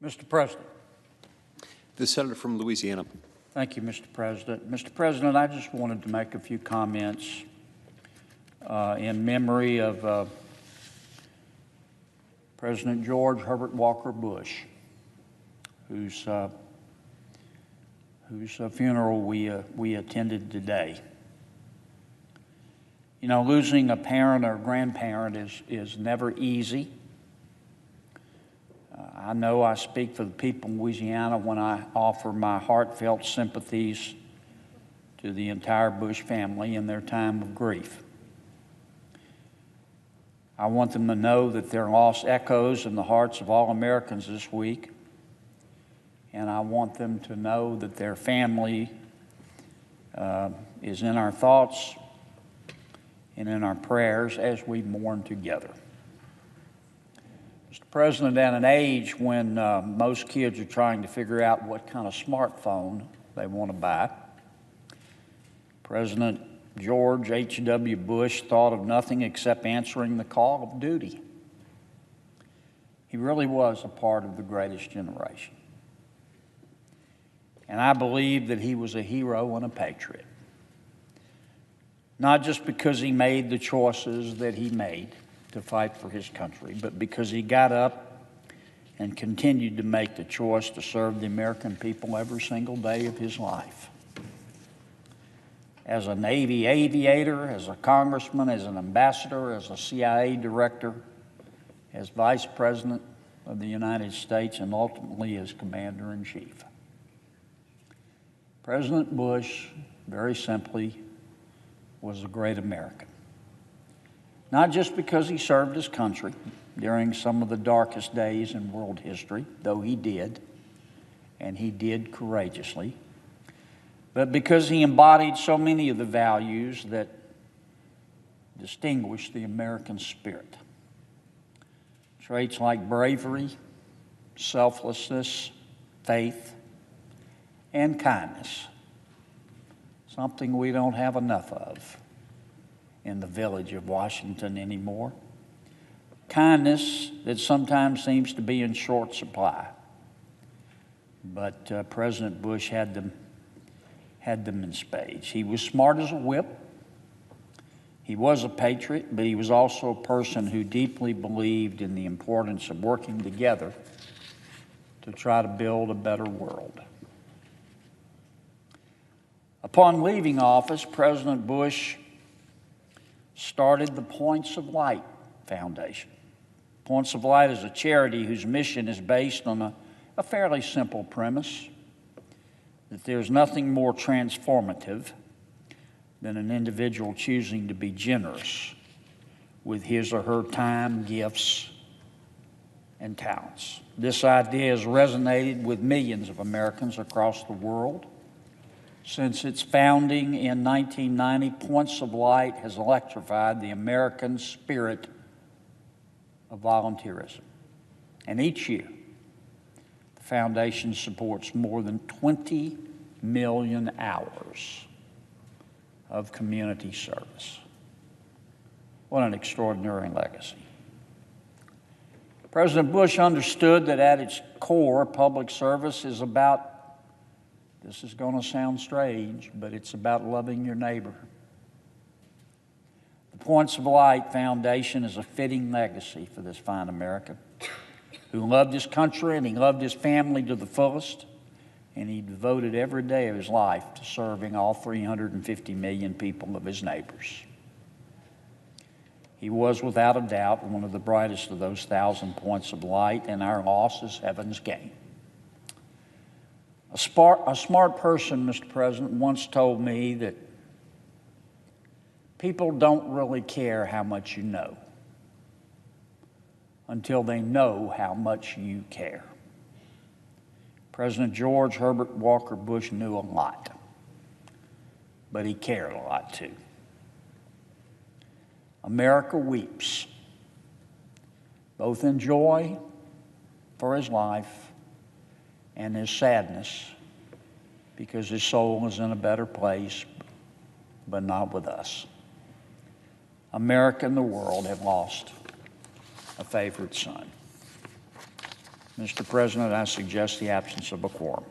Mr. President. The senator from Louisiana. Thank you, Mr. President. Mr. President, I just wanted to make a few comments in memory of President George Herbert Walker Bush, whose funeral we attended today. You know, losing a parent or grandparent is never easy. I know I speak for the people in Louisiana when I offer my heartfelt sympathies to the entire Bush family in their time of grief. I want them to know that their loss echoes in the hearts of all Americans this week, and I want them to know that their family is in our thoughts and in our prayers as we mourn together. Mr. President, at an age when most kids are trying to figure out what kind of smartphone they want to buy, President George H.W. Bush thought of nothing except answering the call of duty. He really was a part of the greatest generation. And I believe that he was a hero and a patriot. Not just because he made the choices that he made to fight for his country, but because he got up and continued to make the choice to serve the American people every single day of his life. As a Navy aviator, as a congressman, as an ambassador, as a CIA director, as Vice President of the United States, and ultimately as Commander-in-Chief. President Bush, very simply, was a great American. Not just because he served his country during some of the darkest days in world history, though he did, and he did courageously, but because he embodied so many of the values that distinguish the American spirit. Traits like bravery, selflessness, faith, and kindness, something we don't have enough of in the village of Washington anymore. Kindness that sometimes seems to be in short supply. But President Bush had them in spades. He was smart as a whip. He was a patriot, but he was also a person who deeply believed in the importance of working together to try to build a better world. Upon leaving office, President Bush started the Points of Light Foundation. Points of Light is a charity whose mission is based on a fairly simple premise, that there's nothing more transformative than an individual choosing to be generous with his or her time, gifts, and talents. This idea has resonated with millions of Americans across the world. Since its founding in 1990, Points of Light has electrified the American spirit of volunteerism. And each year, the foundation supports more than 20 million hours of community service. What an extraordinary legacy. President Bush understood that at its core, public service is about, this is going to sound strange, but it's about loving your neighbor. The Points of Light Foundation is a fitting legacy for this fine American who loved his country and he loved his family to the fullest, and he devoted every day of his life to serving all 350 million people of his neighbors. He was, without a doubt, one of the brightest of those 1,000 points of light, and our loss is heaven's gain. A smart person, Mr. President, once told me that people don't really care how much you know until they know how much you care. President George Herbert Walker Bush knew a lot, but he cared a lot too. America weeps, both in joy for his life and his sadness, because his soul is in a better place, but not with us. America and the world have lost a favorite son. Mr. President, I suggest the absence of a quorum.